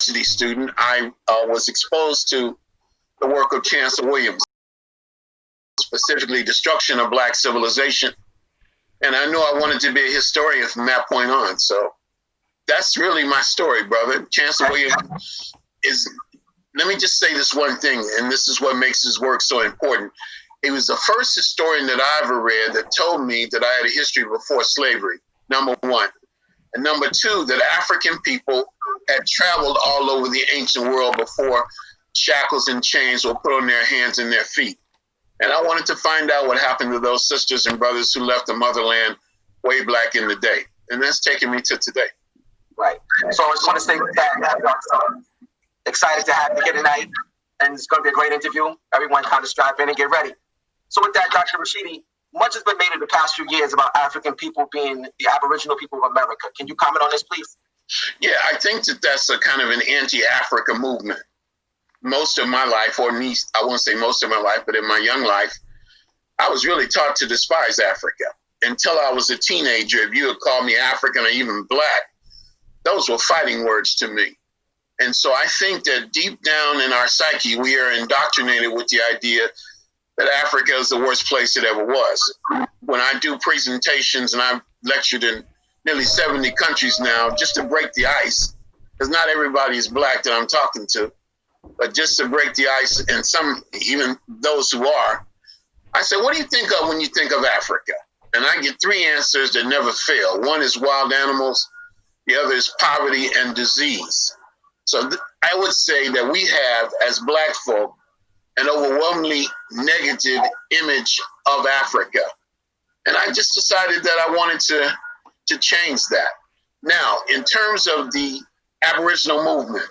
university student, I was exposed to the work of Chancellor Williams, specifically destruction of Black civilization. And I knew I wanted to be a historian from that point on. So that's really my story, brother. Chancellor Williams is, let me just say this one thing, and this is what makes his work so important. He was the first historian that I ever read that told me that I had a history before slavery, number one. And number two, that African people had traveled all over the ancient world before shackles and chains were put on their hands and their feet. And I wanted to find out what happened to those sisters and brothers who left the motherland way back in the day. And that's taken me to today. Right. So I just want to say that excited to have you here tonight. And it's going to be a great interview. Everyone kind of strap in and get ready. So with that, Dr. Rashidi, much has been made in the past few years about African people being the Aboriginal people of America. Can you comment on this, please? Yeah, I think that that's a kind of an anti-Africa movement. Most of my life, or at least I won't say most of my life, but in my young life, I was really taught to despise Africa. Until I was a teenager, if you had called me African or even Black, those were fighting words to me. And so I think that deep down in our psyche, we are indoctrinated with the idea that Africa is the worst place it ever was. When I do presentations, and I've lectured in nearly 70 countries now, just to break the ice, because not everybody is Black that I'm talking to, but just to break the ice, and some, even those who are, I say, what do you think of when you think of Africa? And I get three answers that never fail. One is wild animals, the other is poverty and disease. So I would say that we have, as Black folk, an overwhelmingly negative image of Africa. And I just decided that I wanted to change that. Now, in terms of the Aboriginal movement,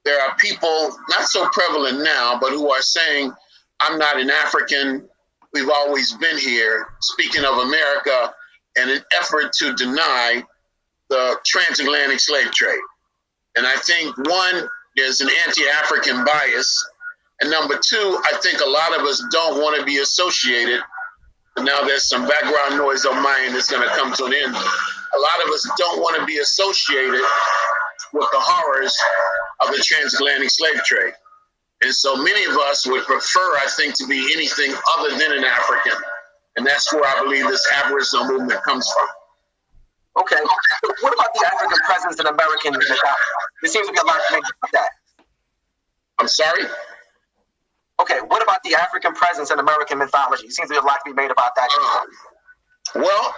there are people, not so prevalent now, but who are saying, I'm not an African, we've always been here, speaking of America, in an effort to deny the transatlantic slave trade. And I think, one, there's an anti-African bias. And number two, I think a lot of us don't want to be associated. And now there's some background noise on my end that's going to come to an end. A lot of us don't want to be associated with the horrors of the transatlantic slave trade. And so many of us would prefer, I think, to be anything other than an African. And that's where I believe this Aboriginal movement comes from. Okay. So what about the African presence in American mythology? There seems to be a lot made about that. I'm sorry? Okay, what about the African presence in American mythology? There seems to be a lot to be made about that. Well,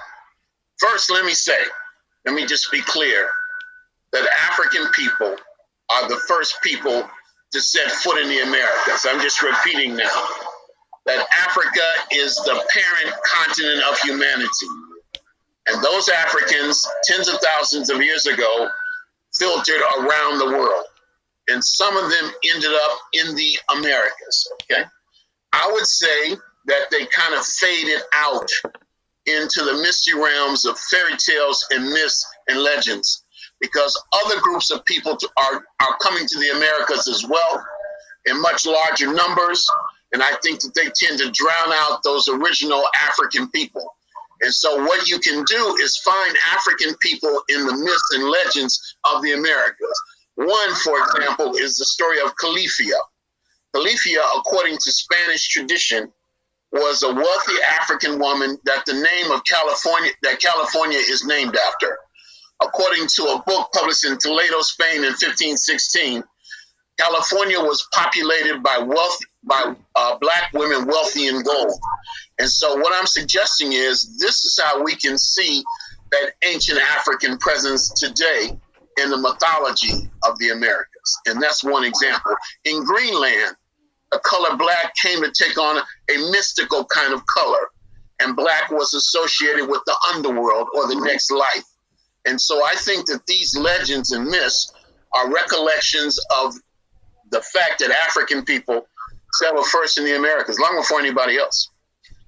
first let me just be clear that African people are the first people to set foot in the Americas. I'm just repeating now that Africa is the parent continent of humanity. And those Africans, tens of thousands of years ago, filtered around the world. And some of them ended up in the Americas, okay? I would say that they kind of faded out into the misty realms of fairy tales and myths and legends, because other groups of people are coming to the Americas as well in much larger numbers. And I think that they tend to drown out those original African people. And so what you can do is find African people in the myths and legends of the Americas. One, for example, is the story of Califia. Califia, according to Spanish tradition, was a wealthy African woman that California is named after. According to a book published in Toledo, Spain in 1516, California was populated by Black women wealthy in gold. And so what I'm suggesting is this is how we can see that ancient African presence today in the mythology of the Americas. And that's one example. In Greenland, the color Black came to take on a mystical kind of color. And Black was associated with the underworld or the next life. And so I think that these legends and myths are recollections of the fact that African people settled first in the Americas, long before anybody else.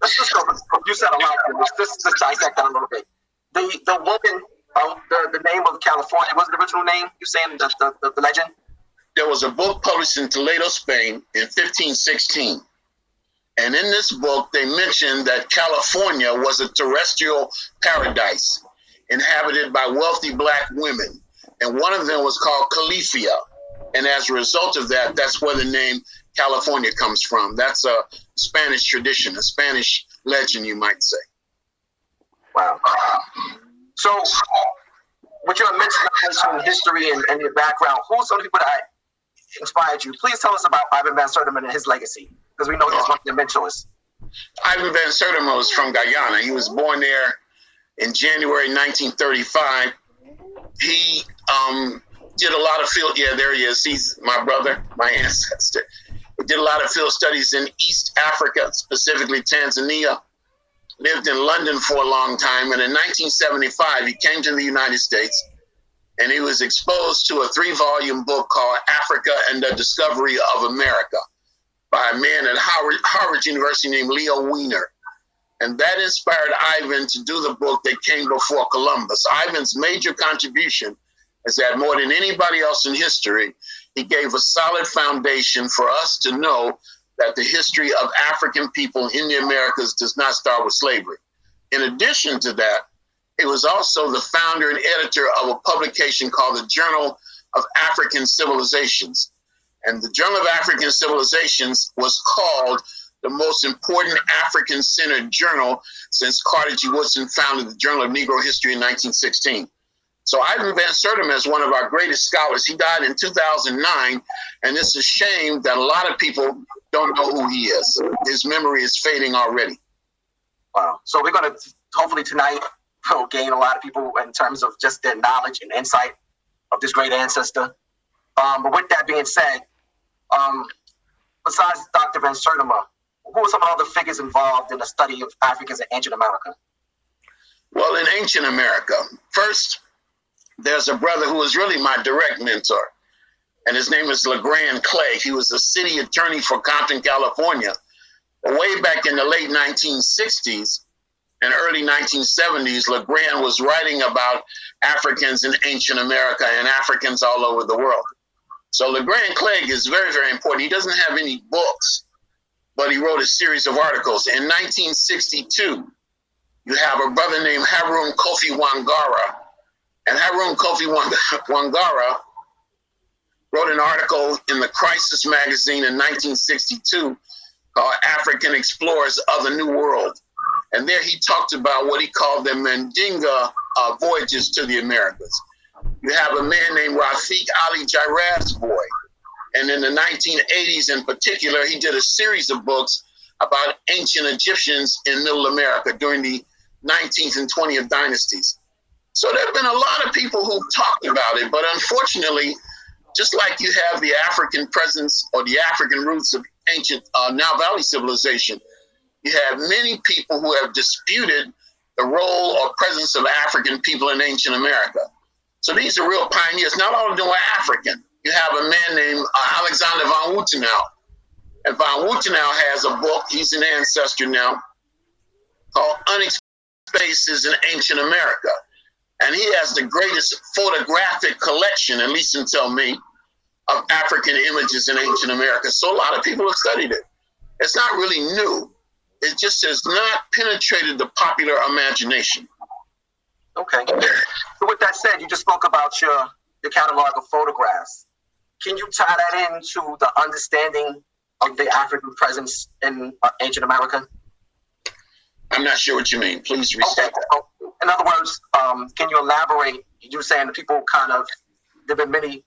Let's just go. You said a lot. Let's dissect that a little bit. The woman, the name of California, what's the original name? You saying the legend? There was a book published in Toledo, Spain in 1516. And in this book, they mentioned that California was a terrestrial paradise inhabited by wealthy Black women. And one of them was called Califia. And as a result of that, that's where the name California comes from. That's a Spanish tradition, a Spanish legend, you might say. Wow. So, with your immense knowledge in history and your background, who are some of the people that inspired you? Please tell us about Ivan Van Sertima and his legacy, because we know he's one of your mentors. Ivan Van Sertima was from Guyana. He was born there in January 1935. He did a lot of field, there he is. He's my brother, my ancestor. He did a lot of field studies in East Africa, specifically Tanzania. Lived in London for a long time. And in 1975, he came to the United States and he was exposed to a 3-volume book called Africa and the Discovery of America by a man at Harvard University named Leo Wiener. And that inspired Ivan to do the book that came before Columbus. Ivan's major contribution is that more than anybody else in history, he gave a solid foundation for us to know that the history of African people in the Americas does not start with slavery. In addition to that, he was also the founder and editor of a publication called the Journal of African Civilizations. And the Journal of African Civilizations was called the most important African-centered journal since Carter G. Woodson founded the Journal of Negro History in 1916. So Ivan Van Sertima is one of our greatest scholars. He died in 2009, and it's a shame that a lot of people don't know who he is. His memory is fading already. Wow. So we're going to, hopefully tonight, we'll gain a lot of people in terms of just their knowledge and insight of this great ancestor. But with that being said, besides Dr. Van Sertima, who are some of the other figures involved in the study of Africans in ancient America? Well, in ancient America, first, there's a brother who was really my direct mentor, and his name is LeGrand Clay. He was the city attorney for Compton, California. Way back in the late 1960s and early 1970s, LeGrand was writing about Africans in ancient America and Africans all over the world. So LeGrand Clay is very, very important. He doesn't have any books, but he wrote a series of articles. In 1962, you have a brother named Haroun Kofi Wangara. And Haroun Kofi Wangara wrote an article in the Crisis magazine in 1962 called African Explorers of the New World. And there he talked about what he called the Mandinga voyages to the Americas. You have a man named Rafik Ali Giraffe's boy. And in the 1980s in particular, he did a series of books about ancient Egyptians in Middle America during the 19th and 20th dynasties. So there have been a lot of people who've talked about it, but unfortunately, just like you have the African presence or the African roots of ancient Nile Valley civilization, you have many people who have disputed the role or presence of African people in ancient America. So these are real pioneers. Not all of them are African. You have a man named Alexander von Woutenau. And von Woutenau has a book, he's an ancestor now, called Unexplored Spaces in Ancient America. And he has the greatest photographic collection, at least until me, of African images in ancient America. So a lot of people have studied it. It's not really new. It just has not penetrated the popular imagination. Okay. So with that said, you just spoke about your catalog of photographs. Can you tie that into the understanding of the African presence in ancient America? I'm not sure what you mean. Please restate that. In other words, can you elaborate? You were saying that there have been many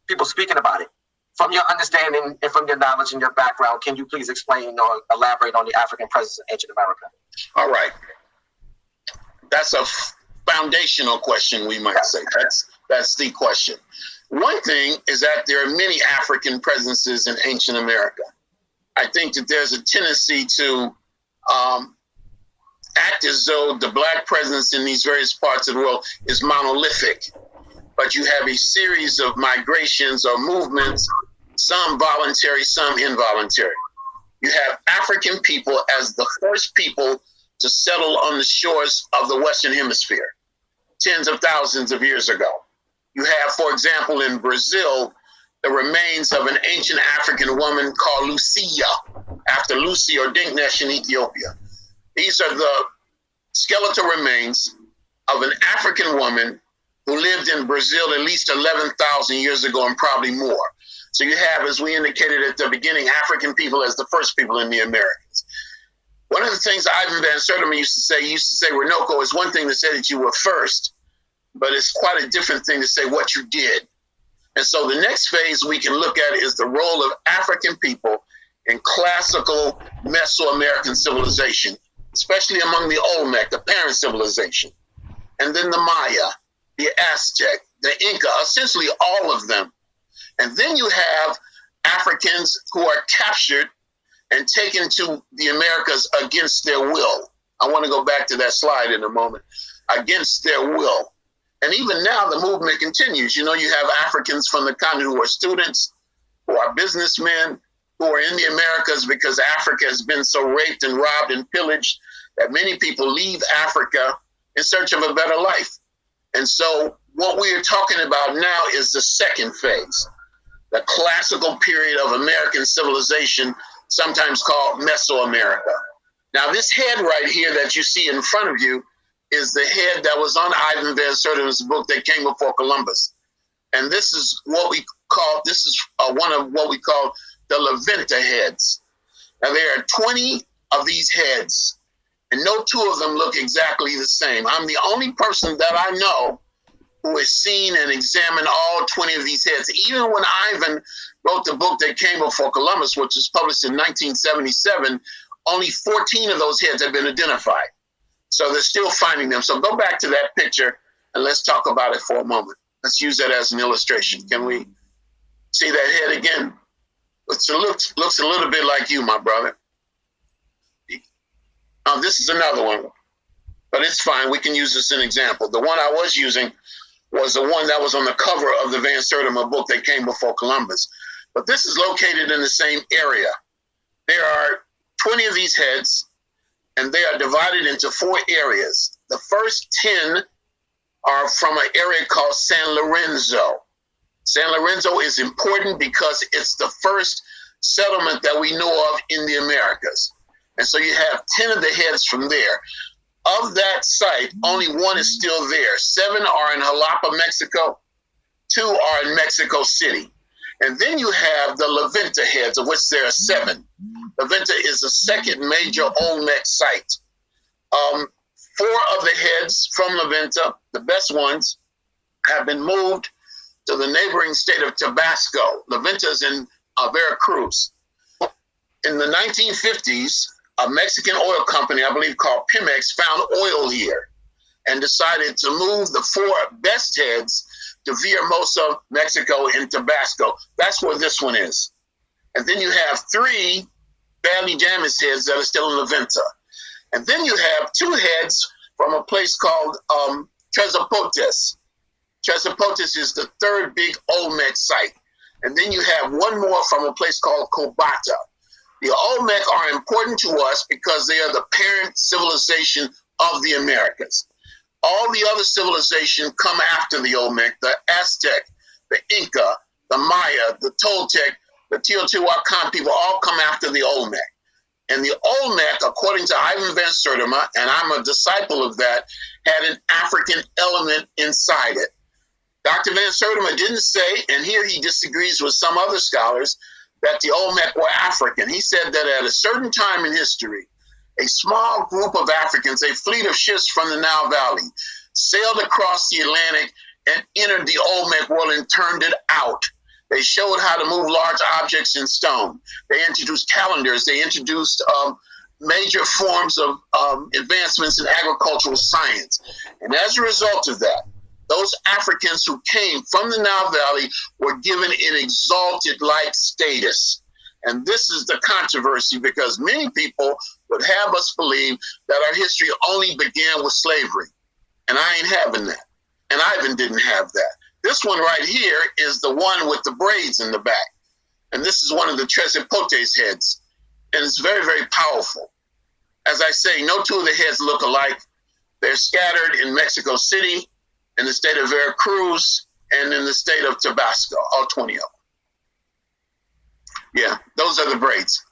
people speaking about it. From your understanding and from your knowledge and your background, can you please explain or elaborate on the African presence in ancient America? All right. That's a foundational question, we might say. That's the question. One thing is that there are many African presences in ancient America. I think that there's a tendency to act as though the Black presence in these various parts of the world is monolithic, but you have a series of migrations or movements, some voluntary, some involuntary. You have African people as the first people to settle on the shores of the Western Hemisphere, tens of thousands of years ago. You have, for example, in Brazil, the remains of an ancient African woman called Lucia, after Lucy or Dinknesh in Ethiopia. These are the skeletal remains of an African woman who lived in Brazil at least 11,000 years ago and probably more. So you have, as we indicated at the beginning, African people as the first people in the Americas. One of the things Ivan Van Sertima used to say, runoko is one thing to say that you were first, but it's quite a different thing to say what you did. And so the next phase we can look at is the role of African people in classical Mesoamerican civilization, especially among the Olmec, the parent civilization, and then the Maya, the Aztec, the Inca, essentially all of them. And then you have Africans who are captured and taken to the Americas against their will. I want to go back to that slide in a moment. Against their will. And even now, the movement continues. You know, you have Africans from the continent who are students, who are businessmen, who are in the Americas because Africa has been so raped and robbed and pillaged that many people leave Africa in search of a better life. And so what we are talking about now is the second phase, the classical period of American civilization, sometimes called Mesoamerica. Now, this head right here that you see in front of you is the head that was on Ivan Van Sertima's book that came before Columbus. And this is what we call, one of what we call the La Venta heads. Now, there are 20 of these heads, and no two of them look exactly the same. I'm the only person that I know who has seen and examined all 20 of these heads. Even when Ivan wrote the book that came before Columbus, which was published in 1977, only 14 of those heads have been identified. So they're still finding them. So go back to that picture and let's talk about it for a moment. Let's use that as an illustration. Can we see that head again? It looks a little bit like you, my brother. This is another one, but it's fine. We can use this as an example. The one I was using was the one that was on the cover of the Van Sertima book that came before Columbus. But this is located in the same area. There are 20 of these heads, and they are divided into 4 areas. The first 10 are from an area called San Lorenzo. San Lorenzo is important because it's the first settlement that we know of in the Americas. And so you have 10 of the heads from there. Of that site, only 1 is still there. 7 are in Jalapa, Mexico. 2 are in Mexico City. And then you have the La Venta heads, of which there are 7. La Venta is the second major Olmec site. 4 of the heads from La Venta, the best ones, have been moved to the neighboring state of Tabasco. La Venta is in Veracruz. In the 1950s, a Mexican oil company, I believe called Pemex, found oil here and decided to move the 4 best heads to Villahermosa, Mexico, in Tabasco. That's where this one is. And then you have 3 badly damaged heads that are still in La Venta. And then you have 2 heads from a place called Trezapotes. Trezapotes is the 3rd big Olmec site. And then you have 1 more from a place called Cobata. The Olmec are important to us because they are the parent civilization of the Americas. All the other civilizations come after the Olmec, the Aztec, the Inca, the Maya, the Toltec, the Teotihuacan people all come after the Olmec. And the Olmec, according to Ivan Van Sertima, and I'm a disciple of that, had an African element inside it. Dr. Van Sertima didn't say, and here he disagrees with some other scholars, that the Olmec were African. He said that at a certain time in history, a small group of Africans, a fleet of ships from the Nile Valley, sailed across the Atlantic and entered the Olmec world and turned it out. They showed how to move large objects in stone. They introduced calendars. They introduced major forms of advancements in agricultural science. And as a result of that, those Africans who came from the Nile Valley were given an exalted-like status. And this is the controversy because many people would have us believe that our history only began with slavery. And I ain't having that. And Ivan didn't have that. This one right here is the one with the braids in the back. And this is one of the Trezapotes heads. And it's very, very powerful. As I say, no 2 of the heads look alike. They're scattered in Mexico City, in the state of Veracruz, and in the state of Tabasco, all 20 of them. Yeah, those are the braids.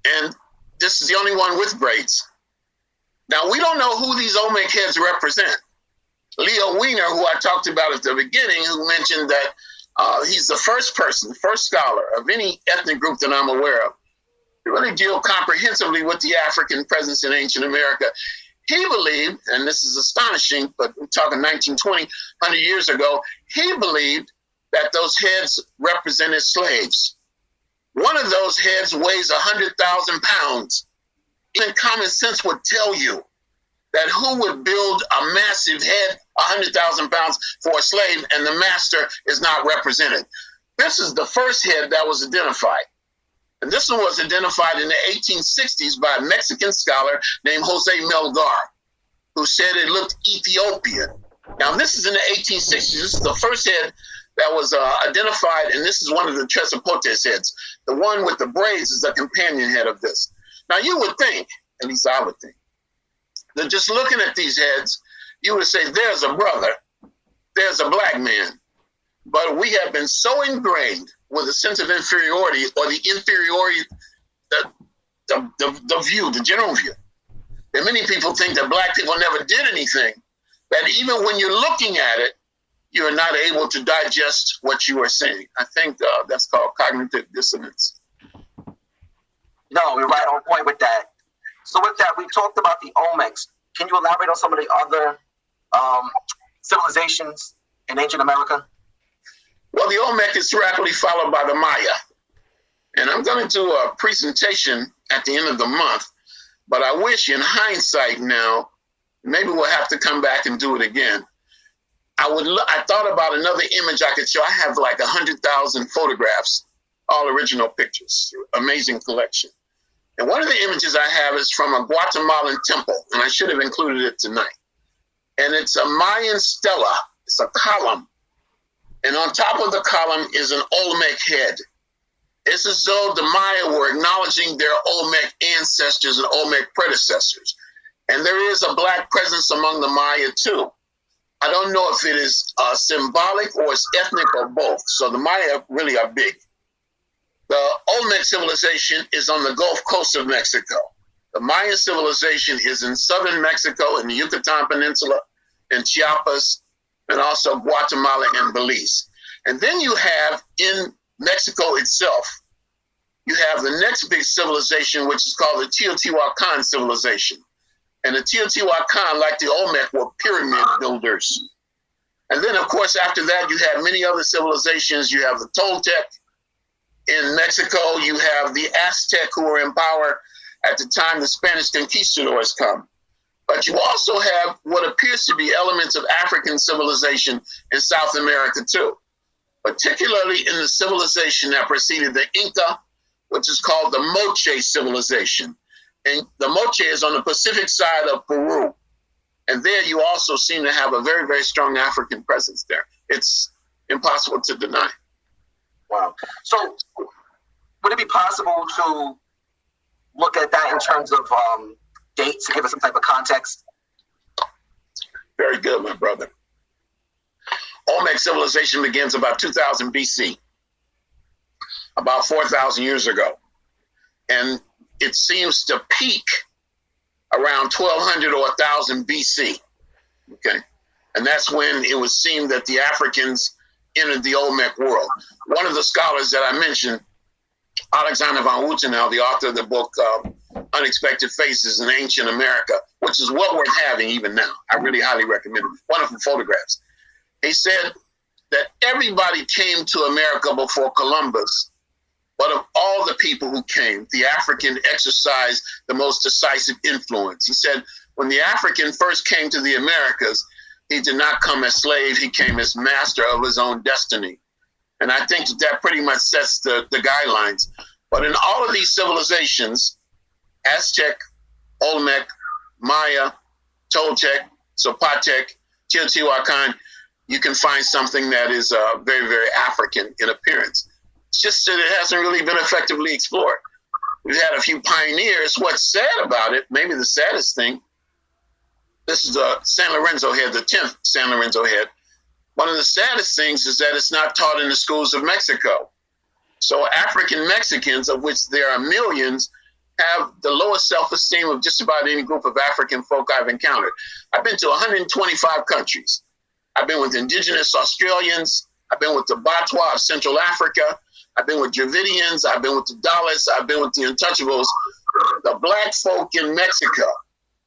And this is the only one with braids. Now, we don't know who these Olmec heads represent. Leo Wiener, who I talked about at the beginning, who mentioned that he's the first person, first scholar of any ethnic group that I'm aware of to really deal comprehensively with the African presence in ancient America. He believed, and this is astonishing, but we're talking 1920, 100 years ago, he believed that those heads represented slaves. One of those heads weighs 100,000 pounds. Even common sense would tell you that who would build a massive head, 100,000 pounds, for a slave, and the master is not represented. This is the first head that was identified. And this one was identified in the 1860s by a Mexican scholar named Jose Melgar, who said it looked Ethiopian. Now, this is in the 1860s. This is the first head that was identified, and this is one of the Tresopotes heads. The one with the braids is the companion head of this. Now, you would think, at least I would think, that just looking at these heads, you would say, there's a brother, there's a black man. But we have been so ingrained with a sense of inferiority, or the inferiority, the view, the general view, that many people think that black people never did anything, that even when you're looking at it, you are not able to digest what you are saying. I think that's called cognitive dissonance. No, we're right on point with that. So with that, we talked about the Olmecs. Can you elaborate on some of the other civilizations in ancient America? Well, the Olmec is rapidly followed by the Maya. And I'm going to do a presentation at the end of the month, but I wish in hindsight now, maybe we'll have to come back and do it again. I thought about another image I could show. I have like 100,000 photographs, all original pictures, amazing collection. And one of the images I have is from a Guatemalan temple, and I should have included it tonight. And it's a Mayan stela. It's a column. And on top of the column is an Olmec head. It's as though the Maya were acknowledging their Olmec ancestors and Olmec predecessors. And there is a black presence among the Maya too. I don't know if it is symbolic or it's ethnic or both. So the Maya really are big. The Olmec civilization is on the Gulf Coast of Mexico. The Mayan civilization is in southern Mexico, in the Yucatan Peninsula, in Chiapas, and also Guatemala and Belize. And then you have in Mexico itself, you have the next big civilization, which is called the Teotihuacan civilization. And the Teotihuacan, like the Olmec, were pyramid builders. And then, of course, after that, you have many other civilizations. You have the Toltec. In Mexico, you have the Aztec, who were in power at the time the Spanish conquistadors come. But you also have what appears to be elements of African civilization in South America too, particularly in the civilization that preceded the Inca, which is called the Moche civilization. And the Moche is on the Pacific side of Peru. And there you also seem to have a very, very strong African presence there. It's impossible to deny. Wow. So would it be possible to look at that in terms of dates to give us some type of context? Very good, my brother. Olmec civilization begins about 2000 BC, about 4,000 years ago. And it seems to peak around 1200 or 1000 BC. Okay. And that's when it was seen that the Africans entered the Olmec world. One of the scholars that I mentioned, Alexander von Woutenau, the author of the book Unexpected Faces in Ancient America, which is well worth having even now. I really highly recommend it. Wonderful photographs. He said that everybody came to America before Columbus, but of all the people who came, the African exercised the most decisive influence. He said when the African first came to the Americas, he did not come as slave, he came as master of his own destiny. And I think that pretty much sets the guidelines. But in all of these civilizations, Aztec, Olmec, Maya, Toltec, Zapotec, Teotihuacan, you can find something that is very, very African in appearance. It's just that it hasn't really been effectively explored. We've had a few pioneers. What's sad about it, maybe the saddest thing, this is the San Lorenzo head, the 10th San Lorenzo head. One of the saddest things is that it's not taught in the schools of Mexico. So African Mexicans, of which there are millions, have the lowest self-esteem of just about any group of African folk I've encountered. I've been to 125 countries. I've been with indigenous Australians. I've been with the Batwa of Central Africa. I've been with Dravidians. I've been with the Dalits. I've been with the Untouchables. The Black folk in Mexico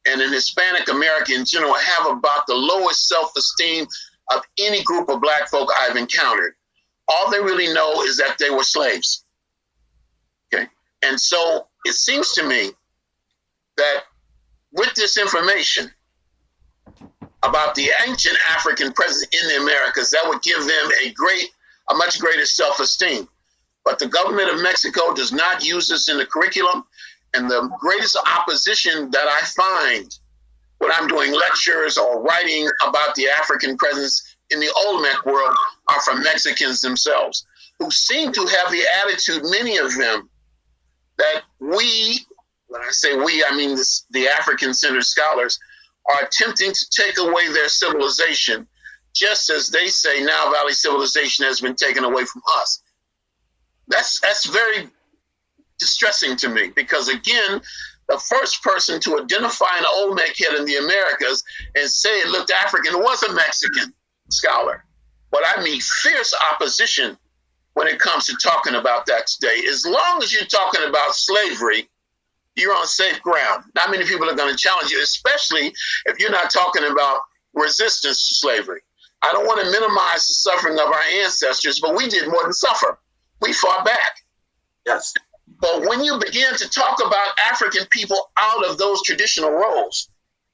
and in Hispanic America in general have about the lowest self-esteem of any group of Black folk I've encountered. All they really know is that they were slaves. Okay. And so it seems to me that with this information about the ancient African presence in the Americas, that would give them a much greater self-esteem. But the government of Mexico does not use this in the curriculum. And the greatest opposition that I find when I'm doing lectures or writing about the African presence in the Olmec world are from Mexicans themselves, who seem to have the attitude, many of them, that we, when I say we, I mean the African-centered scholars, are attempting to take away their civilization, just as they say Nile Valley civilization has been taken away from us. That's very distressing to me, because again, the first person to identify an Olmec head in the Americas and say it looked African was a Mexican scholar. But I meet fierce opposition when it comes to talking about that today. As long as you're talking about slavery, you're on safe ground. Not many people are going to challenge you, especially if you're not talking about resistance to slavery. I don't want to minimize the suffering of our ancestors, but we did more than suffer. We fought back. Yes. But when you begin to talk about African people out of those traditional roles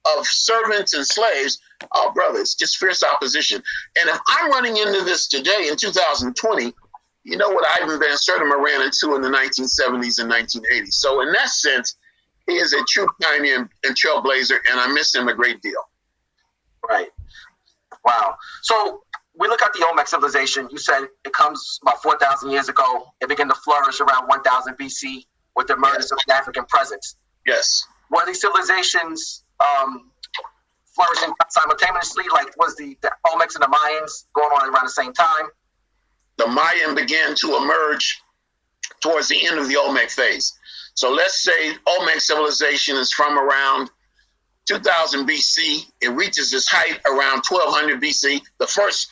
of servants and slaves, oh, brother, it's just fierce opposition. And if I'm running into this today in 2020, you know what Ivan Van Sertima ran into in the 1970s and 1980s. So in that sense, he is a true pioneer and trailblazer, and I miss him a great deal. Right. Wow. So we look at the Olmec civilization. You said it comes about 4,000 years ago. It began to flourish around 1000 BC with the emergence of the African presence. Yes. Were these civilizations flourishing simultaneously? Like, was the Olmecs and the Mayans going on around the same time? The Mayan began to emerge towards the end of the Olmec phase. So let's say Olmec civilization is from around 2000 BC. It reaches its height around 1200 BC, the first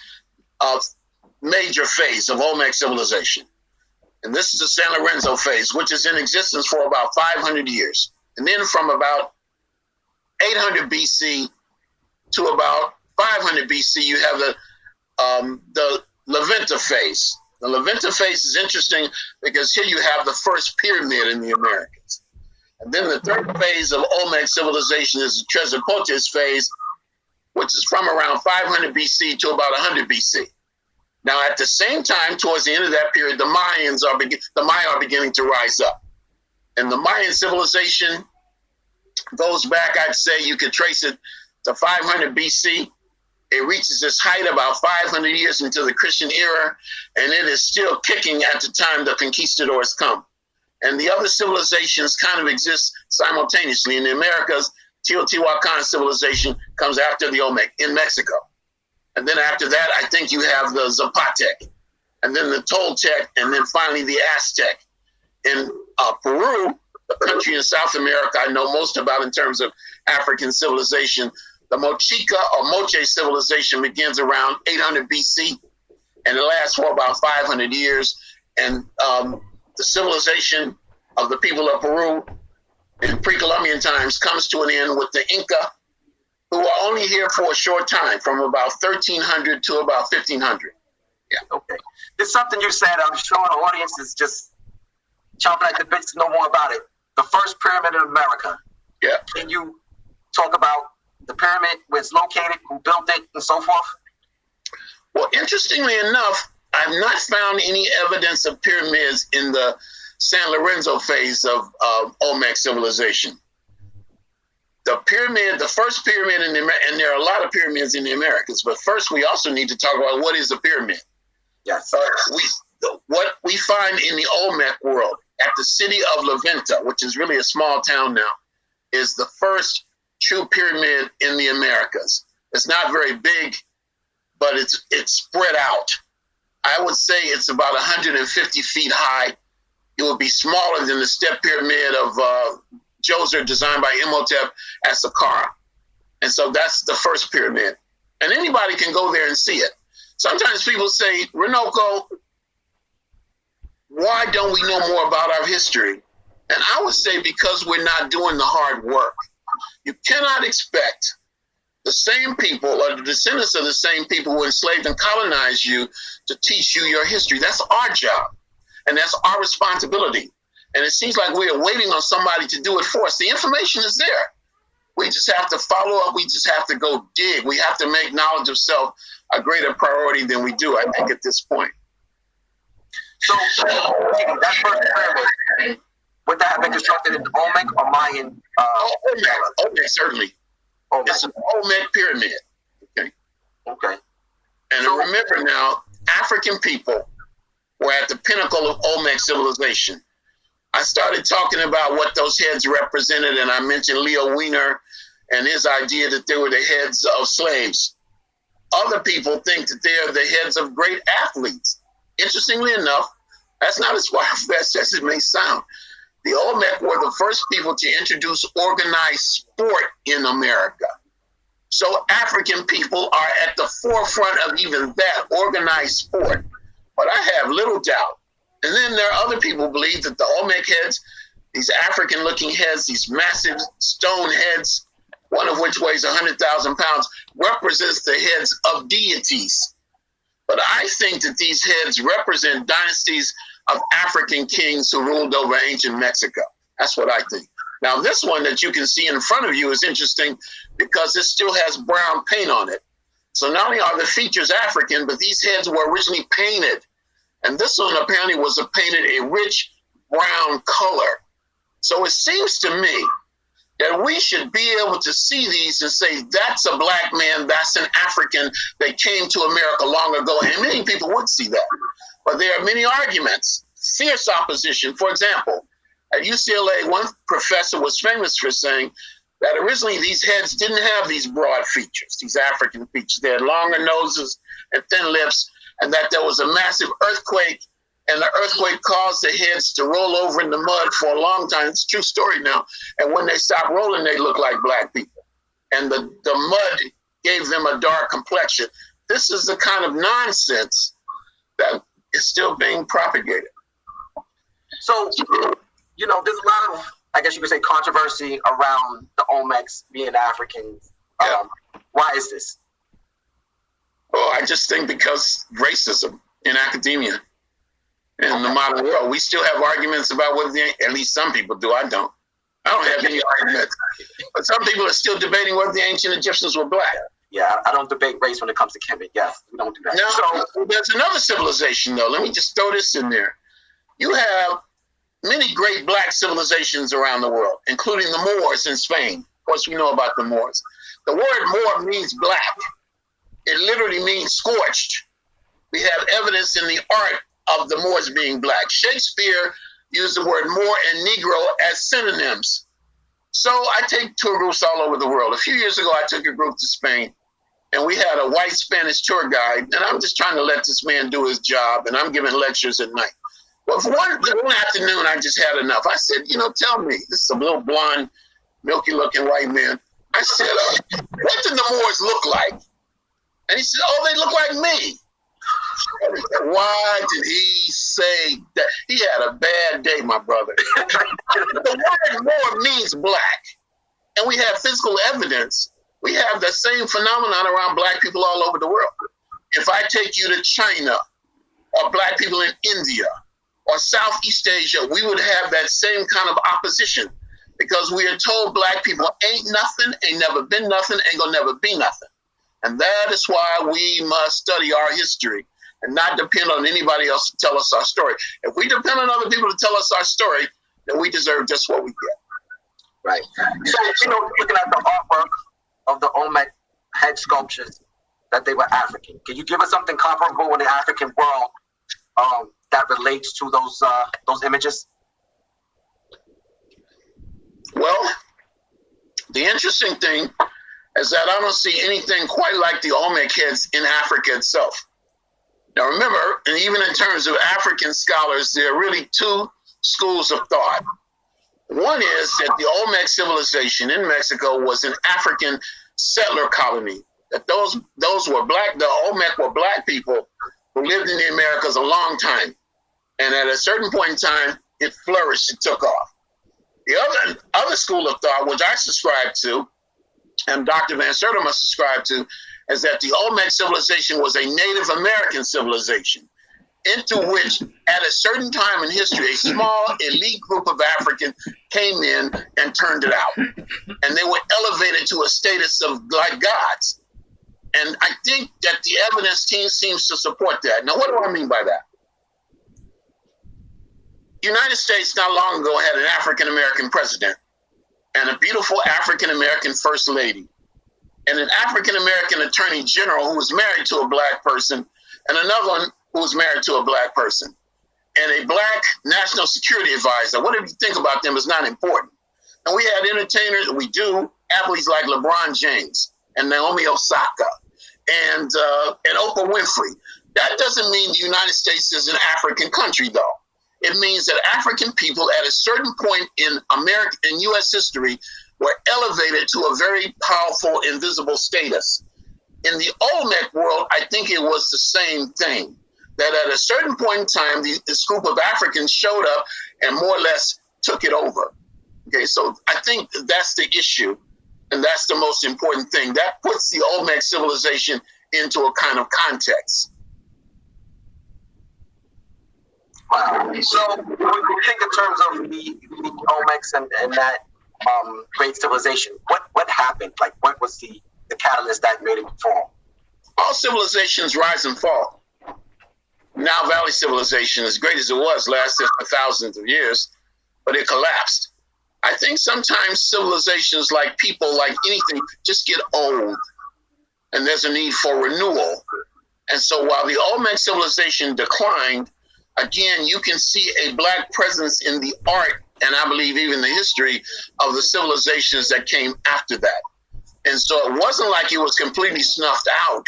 major phase of Olmec civilization. And this is the San Lorenzo phase, which is in existence for about 500 years. And then from about 800 BC to about 500 BC, you have the Levanta phase. The Levanta phase is interesting because here you have the first pyramid in the Americas. And then the third phase of Olmec civilization is the Trezopotes phase, which is from around 500 BC to about 100 BC. Now, at the same time, towards the end of that period, the Maya are beginning to rise up. And the Mayan civilization goes back, I'd say you could trace it to 500 BC. It reaches its height about 500 years into the Christian era, and it is still kicking at the time the conquistadors come. And the other civilizations kind of exist simultaneously. In the Americas, Teotihuacan civilization comes after the Olmec in Mexico. And then after that, I think you have the Zapotec, and then the Toltec, and then finally the Aztec. In Peru, the country in South America I know most about in terms of African civilization, the Mochica or Moche civilization begins around 800 BC, and it lasts for about 500 years. And the civilization of the people of Peru in pre-Columbian times comes to an end with the Inca, who are only here for a short time, from about 1300 to about 1500. Yeah. Okay. There's something you said, I'm sure the audience is just chomping at the bits to know more about it. The first pyramid in America. Yeah. Can you talk about the pyramid, where it's located, who built it, and so forth? Well, interestingly enough, I've not found any evidence of pyramids in the San Lorenzo phase of Olmec civilization. The first pyramid and there are a lot of pyramids in the Americas, but first we also need to talk about what is a pyramid. Yes. What we find in the Olmec world at the city of Levanta, which is really a small town now, is the first true pyramid in the Americas. It's not very big, but it's spread out. I would say it's about 150 feet high. It would be smaller than the step pyramid of Djoser, designed by Imhotep at Saqqara. And so that's the first pyramid. And anybody can go there and see it. Sometimes people say, Runoko, why don't we know more about our history? And I would say because we're not doing the hard work. You cannot expect the same people or the descendants of the same people who enslaved and colonized you to teach you your history. That's our job, and that's our responsibility. And it seems like we are waiting on somebody to do it for us. The information is there. We just have to follow up. We just have to go dig. We have to make knowledge of self a greater priority than we do, I think, at this point. So that first pyramid, would that have been constructed in the Olmec or Mayan? Olmec, certainly. Olmec. It's an Olmec pyramid. Okay. Okay. And so, remember now, African people were at the pinnacle of Olmec civilization. I started talking about what those heads represented, and I mentioned Leo Wiener and his idea that they were the heads of slaves. Other people think that they are the heads of great athletes. Interestingly enough, that's not as far-fetched as it may sound. The Olmec were the first people to introduce organized sport in America. So African people are at the forefront of even that, organized sport. But I have little doubt. And then there are other people who believe that the Olmec heads, these African-looking heads, these massive stone heads, one of which weighs 100,000 pounds, represents the heads of deities. But I think that these heads represent dynasties of African kings who ruled over ancient Mexico. That's what I think. Now, this one that you can see in front of you is interesting because it still has brown paint on it. So not only are the features African, but these heads were originally painted. And this one apparently was painted a rich brown color. So it seems to me that we should be able to see these and say, that's a black man, that's an African that came to America long ago. And many people would see that. But there are many arguments, fierce opposition. For example, at UCLA, one professor was famous for saying that originally these heads didn't have these broad features, these African features. They had longer noses and thin lips, and that there was a massive earthquake, and the earthquake caused the heads to roll over in the mud for a long time. It's a true story now. And when they stopped rolling, they looked like black people. And the mud gave them a dark complexion. This is the kind of nonsense that is still being propagated. So, you know, there's a lot of, I guess you could say, controversy around the Olmecs being Africans. Yeah. Why is this? Well, I just think because racism in academia in the modern world. We still have arguments about whether at least some people do. I don't have any arguments. But some people are still debating whether the ancient Egyptians were black. Yeah, I don't debate race when it comes to Kemet. Yes, we don't do that. Now, so there's another civilization, though. Let me just throw this in there. You have many great black civilizations around the world, including the Moors in Spain. Of course, we know about the Moors. The word Moor means black. It literally means scorched. We have evidence in the art of the Moors being black. Shakespeare used the word Moor and Negro as synonyms. So I take tour groups all over the world. A few years ago, I took a group to Spain, and we had a white Spanish tour guide, and I'm just trying to let this man do his job, and I'm giving lectures at night. Well, for one afternoon, I just had enough. I said, tell me, this is a little blonde, milky-looking white man. I said, what did the Moors look like? And he said, oh, they look like me. Why did he say that? He had a bad day, my brother. The word Moor means black. And we have physical evidence. We have the same phenomenon around black people all over the world. If I take you to China or black people in India or Southeast Asia, we would have that same kind of opposition because we are told black people ain't nothing, ain't never been nothing, ain't gonna never be nothing. And that is why we must study our history and not depend on anybody else to tell us our story. If we depend on other people to tell us our story, then we deserve just what we get. Right. So, looking at the artwork of the Olmec head sculptures, that they were African. Can you give us something comparable in the African world that relates to those images? Well, the interesting thing is that I don't see anything quite like the Olmec heads in Africa itself. Now remember, and even in terms of African scholars, there are really two schools of thought. One is that the Olmec civilization in Mexico was an African settler colony that those were black. The Olmec were black people who lived in the Americas a long time, and at a certain point in time, it flourished. It took off. The other school of thought, which I subscribe to, and Dr. Van Sertima subscribed to, is that the Olmec civilization was a Native American civilization, into which, at a certain time in history, a small elite group of Africans came in and turned it out. And they were elevated to a status of like gods. And I think that the evidence seems to support that. Now, what do I mean by that? The United States not long ago had an African-American president and a beautiful African-American first lady and an African-American attorney general who was married to a black person and another one who was married to a black person and a black national security advisor. Whatever you think about them is not important. And we had entertainers, we do, athletes like LeBron James and Naomi Osaka and Oprah Winfrey. That doesn't mean the United States is an African country, though. It means that African people at a certain point in U.S. history were elevated to a very powerful, invisible status. In the Olmec world, I think it was the same thing, that at a certain point in time, this group of Africans showed up and more or less took it over. Okay, so I think that's the issue, and that's the most important thing. That puts the Olmec civilization into a kind of context. So when we think in terms of the Olmecs and that great civilization, what happened? Like, what was the catalyst that made it fall? All civilizations rise and fall. Nile Valley civilization, as great as it was, lasted for thousands of years, but it collapsed. I think sometimes civilizations, like people, like anything, just get old, and there's a need for renewal. And so while the Olmec civilization declined, again, you can see a black presence in the art, and I believe even the history of the civilizations that came after that. And so it wasn't like it was completely snuffed out.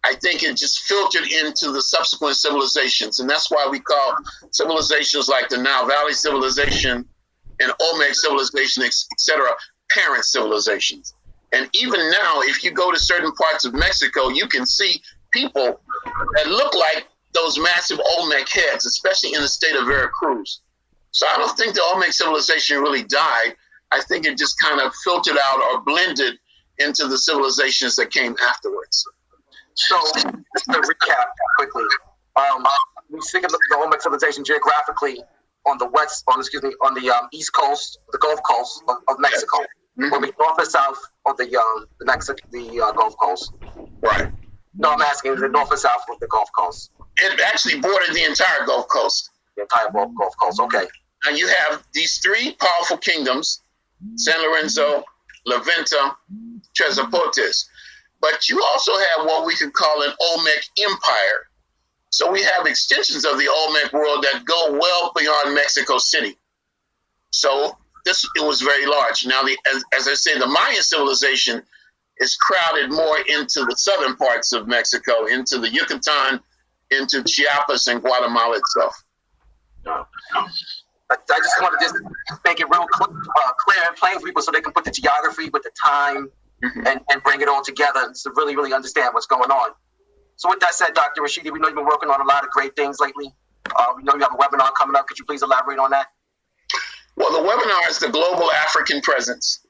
I think it just filtered into the subsequent civilizations. And that's why we call civilizations like the Nile Valley civilization and Olmec civilization, et cetera, parent civilizations. And even now, if you go to certain parts of Mexico, you can see people that look like those massive Olmec heads, especially in the state of Veracruz. So I don't think the Olmec civilization really died. I think it just kind of filtered out or blended into the civilizations that came afterwards. So just to recap quickly, we think of the Olmec civilization geographically on the east coast, the Gulf Coast of Mexico, mm-hmm. Will be north or south of the Gulf Coast. Right. No, I'm asking, is it north or south of the Gulf Coast? It actually bordered the entire Gulf Coast. The entire Gulf Coast, okay. And you have these three powerful kingdoms, San Lorenzo, La Venta, Trezopotes. But you also have what we could call an Olmec empire. So we have extensions of the Olmec world that go well beyond Mexico City. So it was very large. Now, as I say, the Mayan civilization is crowded more into the southern parts of Mexico, into the Yucatan, into Chiapas and Guatemala itself. I just want to just make it real clear and plain for people so they can put the geography with the time mm-hmm. and bring it all together to really, really understand what's going on. So with that said, Dr. Rashidi, we know you've been working on a lot of great things lately. We know you have a webinar coming up. Could you please elaborate on that? Well, the webinar is the Global African Presence.